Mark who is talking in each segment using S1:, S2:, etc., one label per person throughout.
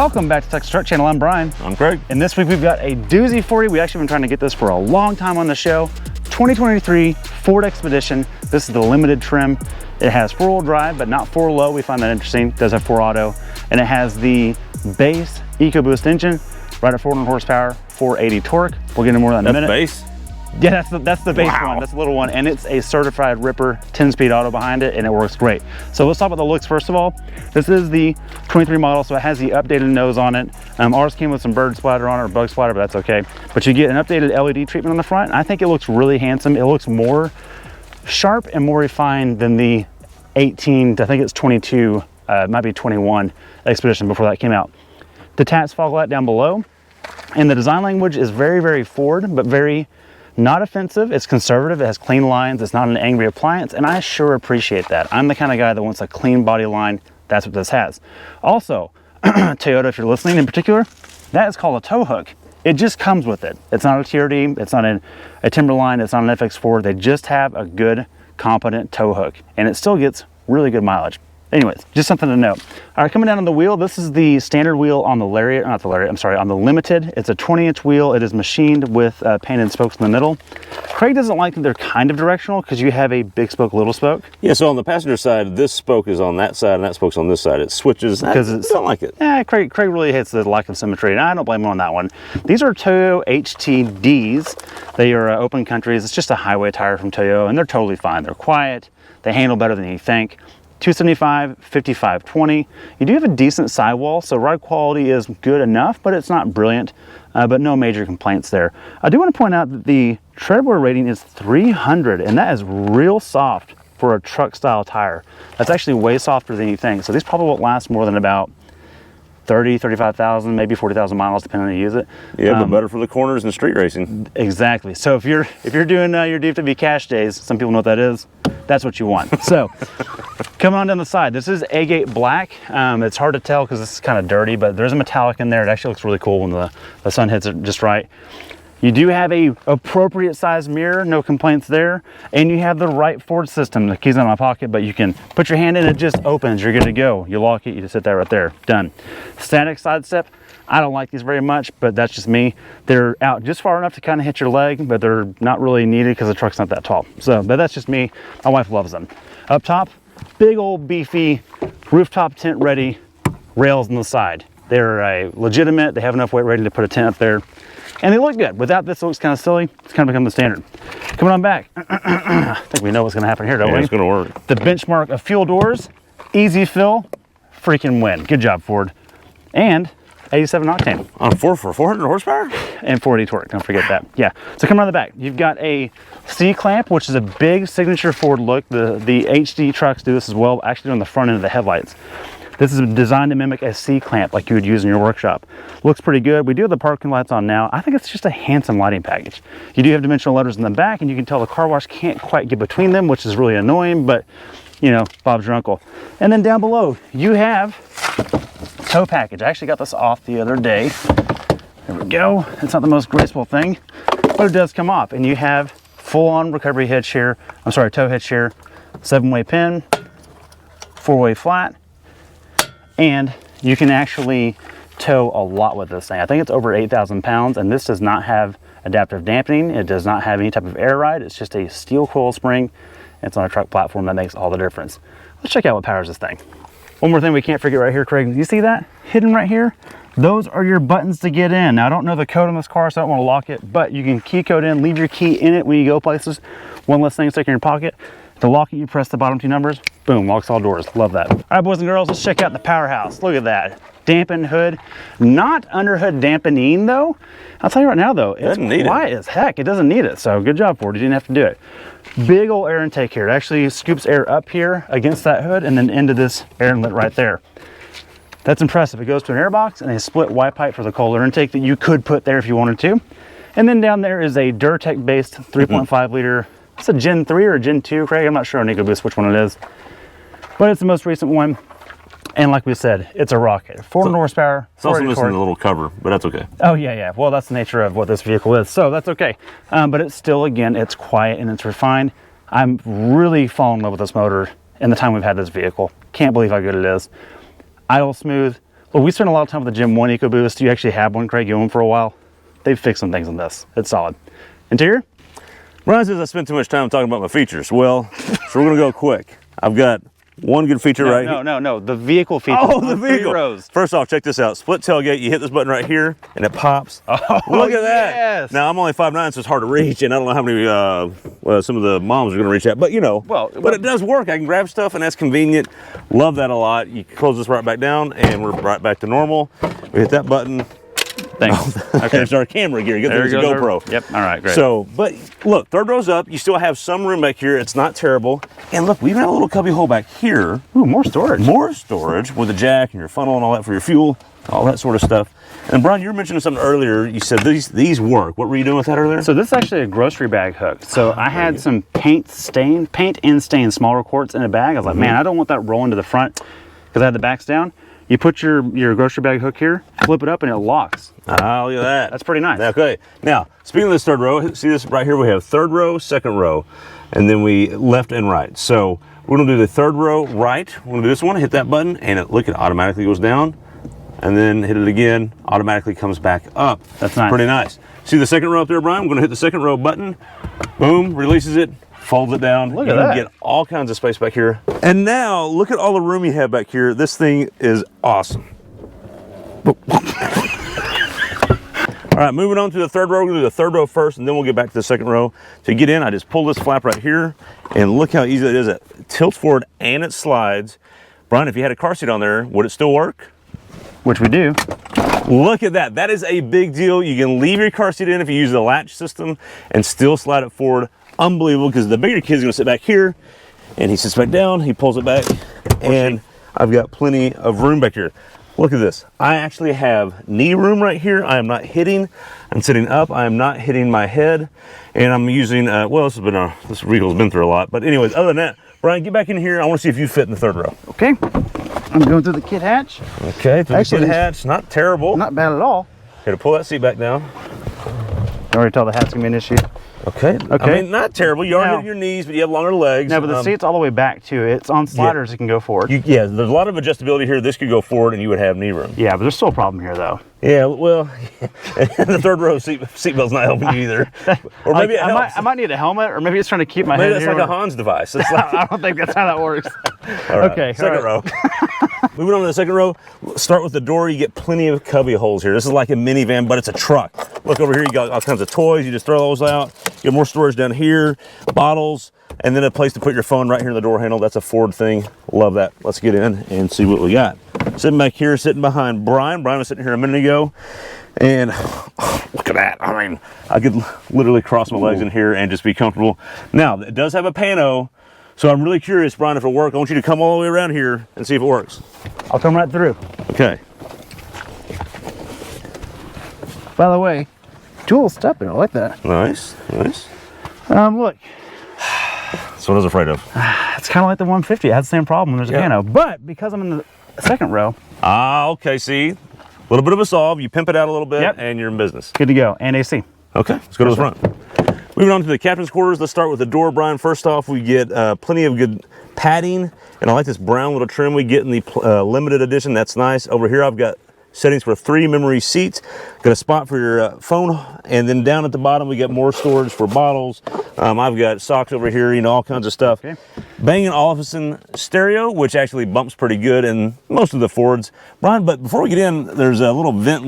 S1: Welcome back to Texas Truck Channel. I'm Brian.
S2: I'm Craig.
S1: And this week we've got a doozy for you. We've actually been trying to get this for a long time on the show. 2023 Ford Expedition. This is the limited trim. It has 4-wheel drive, but not 4-low. We find that interesting. It does have 4-auto. And it has the base EcoBoost engine, right at 400 horsepower, 480 torque. We'll get into more of that in a minute.
S2: Base?
S1: Yeah, that's the base one. That's the little one, and it's a certified Ripper 10-speed auto behind it, and it works great. So let's talk about the looks first of all. This is the 23 model, so it has the updated nose on it. Ours came with some bird splatter on it, or bug splatter, but that's okay. But you get an updated LED treatment on the front, and I think it looks really handsome. It looks more sharp and more refined than the 18, I think it's 22, it might be 21 Expedition before that came out. Detached fog light down below, and the design language is very, very Ford, but very not offensive. It's conservative. It has clean lines. It's not an angry appliance, and I sure appreciate that. I'm the kind of guy that wants a clean body line. That's what this has. Also, Toyota, if you're listening in particular, that is called a tow hook. It just comes with it. It's not a TRD. It's not a Timberline. It's not an FX4. They just have a good, competent tow hook, and it still gets really good mileage. Anyways, just something to note. All right, coming down on the wheel, this is the standard wheel on the Lariat, not the Lariat, I'm sorry, on the Limited. It's a 20-inch wheel. It is machined with painted spokes in the middle. Craig doesn't like that they're kind of directional because you have a big spoke, little spoke.
S2: Yeah, so on the passenger side, this spoke is on that side and that spoke's on this side. It switches. Because I don't like it.
S1: Yeah, Craig really hates the lack of symmetry, and I don't blame him on that one. These are Toyo HTDs. They are open countries. It's just a highway tire from Toyo, and they're totally fine. They're quiet. They handle better than you think. 275, 55, 20. You do have a decent sidewall, so ride quality is good enough, but it's not brilliant, but no major complaints there. I do want to point out that the tread wear rating is 300, and that is real soft for a truck style tire. That's actually way softer than you think. So these probably won't last more than about 30, 35,000, maybe 40,000 miles, depending on how you use it.
S2: Yeah, but better for the corners and street racing. Exactly.
S1: So if you're doing your DFW cash days, some people know what that is. That's what you want. So coming on down the side, this is agate black. It's hard to tell because it's kind of dirty, but there's a metallic in there. It actually looks really cool when the sun hits it just right. You do have a appropriate size mirror, no complaints there. And you have the right Ford system. The key's in my pocket, but you can put your hand in, it just opens, you're good to go. You lock it, you just sit there right there, done. Static side step, I don't like these very much, but that's just me. They're out just far enough to kind of hit your leg, but they're not really needed because the truck's not that tall. So, but that's just me. My wife loves them. Up top, big old beefy rooftop tent ready rails on the side. They're legitimate, they have enough weight rating to put a tent up there. And they look good. Without this, it looks kind of silly. It's kind of become the standard. Coming on back, I think we know what's going to happen here, don't we?
S2: It's going to work.
S1: The Benchmark of fuel doors, easy fill, freaking win. Good job, Ford. And 87 octane.
S2: On 400 horsepower?
S1: And 480 torque, don't forget that. Yeah, so come around the back. You've got a C-clamp, which is a big signature Ford look. The HD trucks do this as well, actually on the front end of the headlights. This is designed to mimic a C-clamp like you would use in your workshop. Looks pretty good. We do have the parking lights on now. I think it's just a handsome lighting package. You do have dimensional letters in the back, and you can tell the car wash can't quite get between them, which is really annoying, but you know, Bob's your uncle. And then down below, you have tow package. I actually got this off the other day. There we go. It's not the most graceful thing, but it does come off. And you have full-on recovery hitch here. I'm sorry, tow hitch here. 7-way pin, 4-way flat. And you can actually tow a lot with this thing. I think it's over 8,000 pounds, and this does not have adaptive dampening. It does not have any type of air ride. It's just a steel coil spring. It's on a truck platform. That makes all the difference. Let's check out what powers this thing. One more thing we can't forget right here, Craig. You see that hidden right here? Those are your buttons to get in. Now, I don't know the code on this car, so I don't want to lock it, but you can key code in, leave your key in it when you go places. One less thing stuck in your pocket. To lock it, you press the bottom 2 numbers, boom, locks all doors. Love that. All right, boys and girls, let's check out the powerhouse. Look at that. Dampened hood. Not under hood dampening, though. I'll tell you right now, though, it's quiet as heck. It doesn't need it, so good job, Ford. You didn't have to do it. Big old air intake here. It actually scoops air up here against that hood and then into this air inlet right there. That's impressive. It goes to an air box and a split Y pipe for the cold air intake that you could put there if you wanted to. And then down there is a Durtech-based 3.5 liter. It's a Gen 3 or a Gen 2, Craig. I'm not sure on ecoboost which one it is, but it's the most recent one. And like we said, it's a rocket. 400 horsepower.
S2: It's also missing the little cover, but that's okay.
S1: Oh, yeah. Well, that's the nature of what this vehicle is, so that's okay. But it's still, again, it's quiet and it's refined. I'm really falling in love with this motor in the time we've had this vehicle. Can't believe how good it is. Idle smooth, Well, we spent a lot of time with the Gym 1 EcoBoost. You actually have one, Craig. You own them for a while. They've fixed some things on this. It's solid. Interior?
S2: Brian says I spent too much time talking about my features. Well, so we're gonna go quick. I've got one good feature right here.
S1: No. The vehicle feature.
S2: Oh, the vehicle.
S1: 3 rows.
S2: First off, check this out. Split tailgate. You hit this button right here, and it pops.
S1: Oh,
S2: look at that.
S1: Yes.
S2: Now I'm only 5'9", so it's hard to reach, and I don't know how many well, some of the moms are gonna reach that, but you know. But it does work. I can grab stuff, and that's convenient. Love that a lot. You close this right back down, and we're right back to normal. We hit that button.
S1: Thanks.
S2: Okay. There's our camera gear. Good thing it's a GoPro.
S1: Yep. All right. Great.
S2: So, but look, third row's up. You still have some room back here. It's not terrible. And look, we even have a little cubby hole back here.
S1: Ooh, more storage.
S2: More storage with a jack and your funnel and all that for your fuel, all that sort of stuff. And Brian, you were mentioning something earlier. You said these work. What were you doing with that earlier?
S1: So this is actually a grocery bag hook. So I had some paint and stain smaller quarts in a bag. I was like, man, I don't want that rolling to the front because I had the backs down. You put your grocery bag hook here, flip it up, and it locks.
S2: Ah, look at that.
S1: That's pretty nice.
S2: Okay. Now, speaking of this third row, see this right here? We have third row, second row, and then we left and right. So we're gonna do the third row right. We're gonna do this one, hit that button, and it automatically goes down, and then hit it again, automatically comes back up.
S1: That's nice.
S2: Pretty nice. See the second row up there, Brian? We're gonna hit the second row button, boom, releases it, folds it down.
S1: Look at that.
S2: You get all kinds of space back here. And now, look at all the room you have back here. This thing is awesome. All right, moving on to the third row. We're gonna do the third row first, and then we'll get back to the second row. To get in, I just pull this flap right here, and look how easy it is. It tilts forward and it slides. Brian, if you had a car seat on there, would it still work?
S1: Which we do.
S2: Look at that. That is a big deal. You can leave your car seat in if you use the latch system and still slide it forward. Unbelievable, because the bigger kid's gonna sit back here, and he sits back down, he pulls it back, and I've got plenty of room back here. Look at this. I actually have knee room right here. I am not hitting. I'm sitting up. I am not hitting my head, and I'm using, well, this vehicle's been through a lot, but anyways, other than that, Brian, get back in here. I want to see if you fit in the third row.
S1: Okay. I'm going through the kid hatch.
S2: Okay, through the kid hatch. Not terrible.
S1: Not bad at all.
S2: Got to pull that seat back down.
S1: I already tell the hat's gonna be an issue.
S2: Okay. I mean, not terrible. You are hitting your knees, but you have longer legs.
S1: No, but the seat's all the way back too. It's on sliders. Yeah. It can go forward.
S2: Yeah, there's a lot of adjustability here. This could go forward, and you would have knee room.
S1: Yeah, but there's still a problem here, though.
S2: Yeah, well, the third row seatbelt's not helping you either. Or maybe
S1: I might need a helmet, or maybe it's trying to keep my head.
S2: Maybe it's like a Hans device. It's like,
S1: I don't think that's how that works.
S2: All right,
S1: okay,
S2: second row. Moving on to the second row. Start with the door. You get plenty of cubby holes here. This is like a minivan, but it's a truck. Look over here. You got all kinds of toys. You just throw those out. You have more storage down here, bottles, and then a place to put your phone right here in the door handle. That's a Ford thing. Love that. Let's get in and see what we got. Sitting back here, sitting behind Brian. Brian was sitting here a minute ago, and look at that. I mean, I could literally cross my legs in here and just be comfortable. Now, it does have a pano, so I'm really curious, Brian, if it'll work. I want you to come all the way around here and see if it works.
S1: I'll come right through.
S2: Okay.
S1: By the way, dual step in it. I like that.
S2: Nice, nice.
S1: Look.
S2: That's what I was afraid of.
S1: It's kind of like the 150. It has the same problem when there's a pano, but because I'm in the second row.
S2: Ah, okay. See, a little bit of a solve. You pimp it out a little bit, and you're in business.
S1: Good to go. And AC.
S2: Okay, let's go to the front. Moving on to the captain's quarters. Let's start with the door, Brian. First off, we get plenty of good padding, and I like this brown little trim we get in the limited edition. That's nice. Over here, I've got settings for 3 memory seats. Got a spot for your phone, and then down at the bottom we got more storage for bottles. I've got socks over here, you know, all kinds of stuff. Okay. Bang & Olufsen stereo, which actually bumps pretty good in most of the Fords. Brian, but before we get in, there's a little vent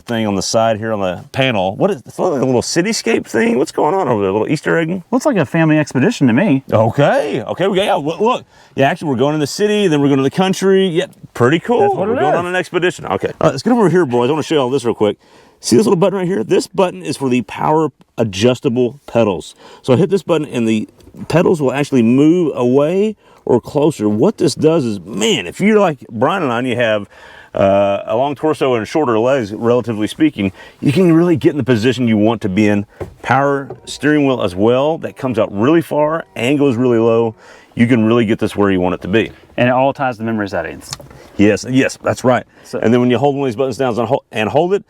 S2: thing on the side here on the panel. What is it's like a little cityscape thing? What's going on over there? A little Easter egg?
S1: Looks like a family expedition to me.
S2: Okay, look. Yeah, actually we're going to the city, then we're going to the country. Yeah, pretty cool.
S1: That's what
S2: we're going on an expedition. Okay, let's get over here, boys. I want to show you all this real quick. See this little button right here? This button is for the power adjustable pedals. So I hit this button and the pedals will actually move away or closer. What this does is, man, if you're like Brian and I and you have a long torso and shorter legs, relatively speaking, you can really get in the position you want to be in. Power steering wheel as well, that comes out really far and goes really low. You can really get this where you want it to be.
S1: And it all ties to memory settings.
S2: Yes, that's right. So, and then when you hold one of these buttons down and hold it,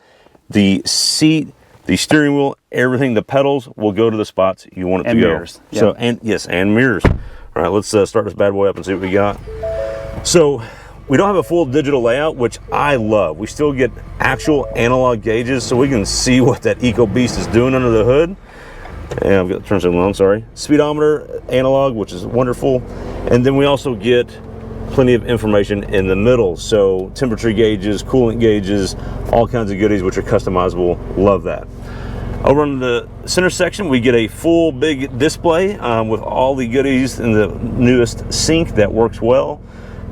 S2: the seat, the steering wheel, everything, the pedals will go to the spots you want it to go.
S1: Mirrors. Yep.
S2: So, and mirrors. All right, let's start this bad boy up and see what we got. So we don't have a full digital layout, which I love. We still get actual analog gauges so we can see what that ecoboost is doing under the hood. And I've got to turn something on, sorry. Speedometer analog, which is wonderful. And then we also get plenty of information in the middle. So temperature gauges, coolant gauges, all kinds of goodies which are customizable. Love that. Over in the center section, we get a full big display with all the goodies in the newest sync that works well.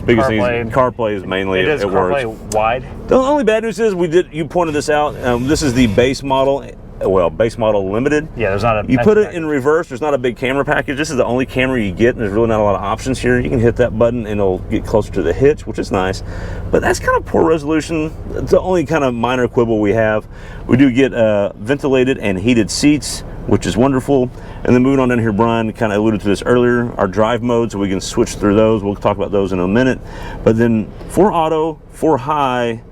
S2: Biggest thing is CarPlay is mainly
S1: it CarPlay wide.
S2: The only bad news is you pointed this out. This is the base model. Well, base model limited.
S1: Yeah, there's not a.
S2: You put it in reverse. There's not a big camera package. This is the only camera you get, and there's really not a lot of options here. You can hit that button, and it'll get closer to the hitch, which is nice. But that's kind of poor resolution. It's the only kind of minor quibble we have. We do get ventilated and heated seats, which is wonderful. And then moving on down here, Brian kind of alluded to this earlier. Our drive mode, so we can switch through those. We'll talk about those in a minute. But then for auto, for high.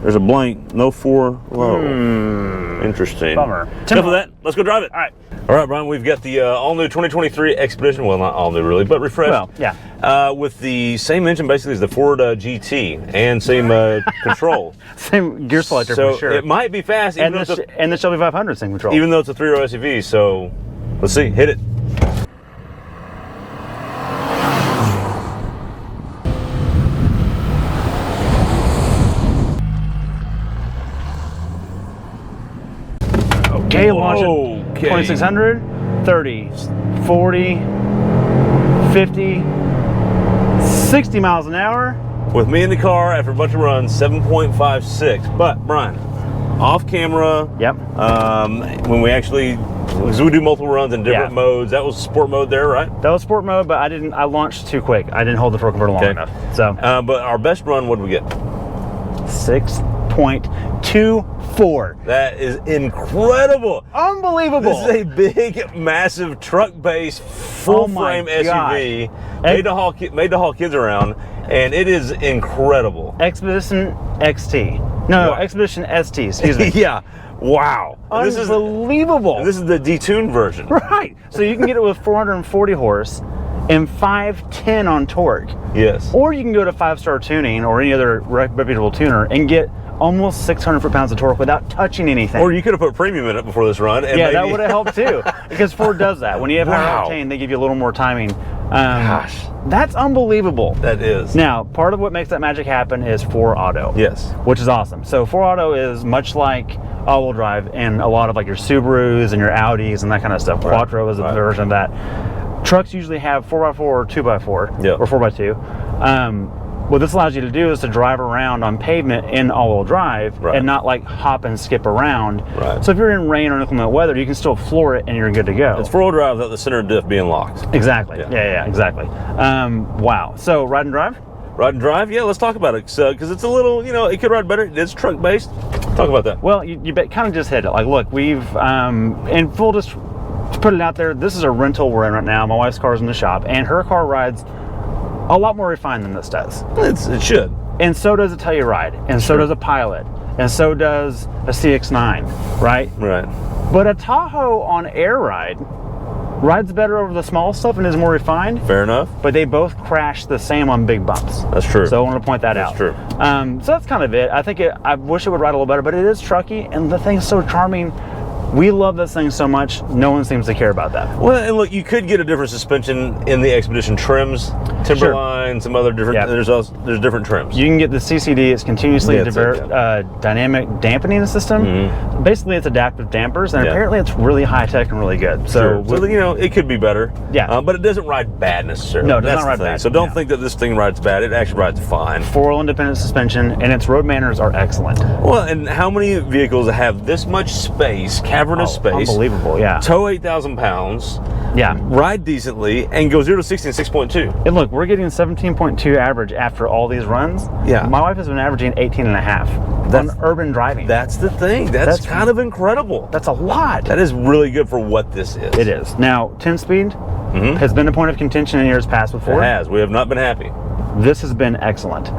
S2: There's a blank, no 4 low. Interesting.
S1: Bummer.
S2: Enough of that. Let's go drive it.
S1: All right.
S2: All right, Brian, we've got the all-new 2023 Expedition. Well, not all-new, really, but refreshed.
S1: Well, yeah.
S2: With the same engine, basically, as the Ford GT, and same control.
S1: Same gear selector,
S2: so
S1: for sure.
S2: it might be fast.
S1: And the Shelby 500 same control.
S2: Even though it's a 3-row SUV, so let's see. Hit it.
S1: Okay, launch it. 2600, 30, 40, 50, 60 miles an hour.
S2: With me in the car after a bunch of runs, 7.56. But, Brian, off camera.
S1: Yep.
S2: When we actually, because we do multiple runs in different modes, that was sport mode there, right?
S1: That was sport mode, but I launched too quick. I didn't hold the torque converter long enough. So.
S2: But our best run, what did we get?
S1: 6.24.
S2: That is incredible.
S1: Unbelievable.
S2: This is a big, massive truck-based, full-frame SUV made to haul kids around, and it is incredible.
S1: Expedition XT. No, Expedition ST, excuse me.
S2: Yeah. Wow.
S1: Unbelievable.
S2: This is the detuned version.
S1: Right. So you can get it with 440 horse and 510 on torque.
S2: Yes.
S1: Or you can go to 5-star tuning or any other reputable tuner and get almost 600 foot-pounds of torque without touching anything.
S2: Or you could have put premium in it before this run. And
S1: yeah, that would have helped too. Because Ford does that. When you have higher octane, they give you a little more timing.
S2: Gosh.
S1: That's unbelievable.
S2: That is.
S1: Now, part of what makes that magic happen is 4Auto.
S2: Yes. Which
S1: is awesome. So 4Auto is much like all-wheel drive in a lot of like your Subarus and your Audis and that kind of stuff. Right. Quattro is a version of that. Trucks usually have 4x4 or 2x4 or 4x2. What this allows you to do is to drive around on pavement in all-wheel drive and not like hop and skip around. Right. So if you're in rain or inclement weather, you can still floor it and you're good to go.
S2: It's 4-wheel drive without the center diff being locked.
S1: Exactly. Yeah, exactly. Wow. So ride and drive?
S2: Ride and drive? Yeah, let's talk about it. Because it's a little, it could ride better. It's truck-based. Talk about that.
S1: Well, you kind of just hit it. Like, look, we've, in full to put it out there, this is a rental we're in right now. My wife's car's in the shop, and her car rides a lot more refined than this does.
S2: It should.
S1: And so does a Telluride, and so does a Pilot, and so does a CX-9, right?
S2: Right.
S1: But a Tahoe on air rides better over the small stuff and is more refined.
S2: Fair enough.
S1: But they both crash the same on big bumps.
S2: That's true.
S1: So I want to point that out.
S2: That's true.
S1: So that's kind of it. I think I wish it would ride a little better, but it is trucky, and the thing's so charming. We love this thing so much, no one seems to care about that.
S2: Well, and look, you could get a different suspension in the Expedition trims, Timberline, some other different. There's different trims.
S1: You can get the CCD. It's continuously dynamic dampening system. Basically, it's adaptive dampers, and apparently, it's really high tech and really good. So,
S2: it could be better.
S1: Yeah,
S2: but it doesn't ride bad necessarily.
S1: No, it does not ride bad.
S2: So don't think that this thing rides bad. It actually rides fine.
S1: 4-wheel independent suspension, and its road manners are excellent.
S2: Well, and how many vehicles have this much space? Cavernous space.
S1: Unbelievable, yeah.
S2: Tow 8,000 pounds.
S1: Yeah.
S2: Ride decently and go 0 to 60 in 6.2.
S1: And look, we're getting 17.2 average after all these runs.
S2: Yeah.
S1: My wife has been averaging 18 and a half on urban driving.
S2: That's the thing. That's kind of incredible.
S1: That's a lot.
S2: That is really good for what this is.
S1: It is. Now, 10-speed has been a point of contention in years past before.
S2: It has. We have not been happy.
S1: This has been excellent.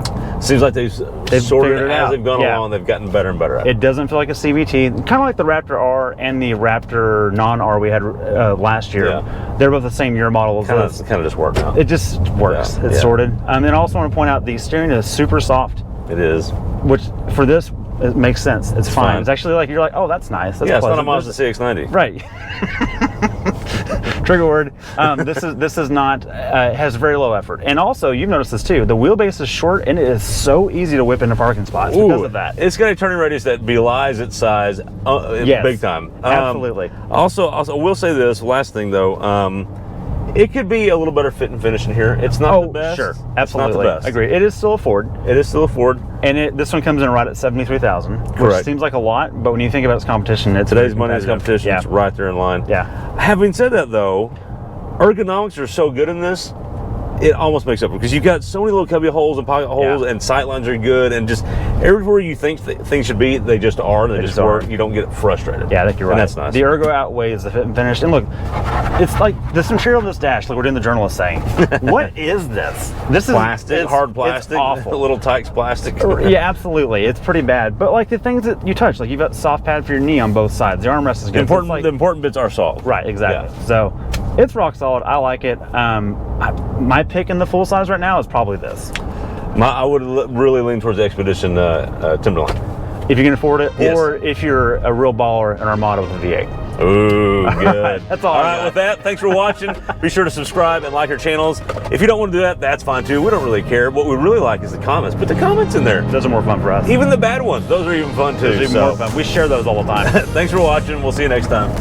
S2: Seems like they've sorted
S1: figured it
S2: as
S1: out.
S2: they've gone
S1: Yeah.
S2: along. They've gotten better and better at it.
S1: It doesn't feel like a CVT, kind of like the Raptor R and the Raptor non-R we had last year.
S2: Yeah.
S1: They're both the same year model as this.
S2: Kind of just worked out.
S1: It just works.
S2: Yeah,
S1: It's
S2: yeah.
S1: sorted. And I also want to point out the steering is super soft,
S2: It is.
S1: which for this it makes sense. It's fine.
S2: fine.
S1: It's actually like you're like, oh, that's nice. That's
S2: Yeah, it's not a
S1: pleasant.
S2: Mazda CX-90.
S1: Right. Trigger word. This is not has very low effort, and also you've noticed this too. The wheelbase is short, and it is so easy to whip into parking spots because of that.
S2: It's got a turning radius that belies its size
S1: Yes,
S2: big time.
S1: absolutely.
S2: Also, we'll say this last thing though. It could be a little better fit and finish in here. It's not the best.
S1: Sure,
S2: It's
S1: absolutely.
S2: not the best.
S1: Agreed. It is still a Ford,
S2: It is still a Ford.
S1: and this one comes in right at 73,000, which
S2: Correct.
S1: seems like a lot, but when you think about its competition, it's
S2: Today's
S1: very
S2: money is
S1: competitive.
S2: competition.
S1: Yeah.
S2: It's right there in line.
S1: Yeah.
S2: Having said that though, ergonomics are so good in this, it almost makes up for it because you've got so many little cubby holes and pocket holes,
S1: Yeah.
S2: and sight lines are good, and just everywhere you think things should be, they just are. They just
S1: just
S2: work.
S1: are.
S2: You don't get frustrated.
S1: Yeah, I think you're right.
S2: And that's nice.
S1: The ergo outweighs the fit and finish. And look, it's like this material of this dash, like we're doing the journalist saying. What is this? This is
S2: Plastic, hard plastic,
S1: It's awful.
S2: little Tykes plastic.
S1: Yeah, absolutely. It's pretty bad. But like the things that you touch, like you've got soft pad for your knee on both sides. The armrest is good.
S2: The important bits are solved.
S1: Right, exactly.
S2: Yeah.
S1: So it's rock solid. I like it. My pick in the full size right now is probably this.
S2: I would really lean towards the Expedition Timberline.
S1: If you can afford it,
S2: Yes.
S1: or if you're a real baller, an Armada with a V8.
S2: Ooh, good.
S1: That's all I
S2: right,
S1: got.
S2: with that, thanks for watching. Be sure to subscribe and like our channels. If you don't want to do that, that's fine too. We don't really care. What we really like is the comments. Put the comments in there.
S1: Those are more fun for us.
S2: Even the bad ones. Those are even fun too.
S1: Those are even
S2: so.
S1: more fun. We share those all the time.
S2: Thanks for watching. We'll see you next time.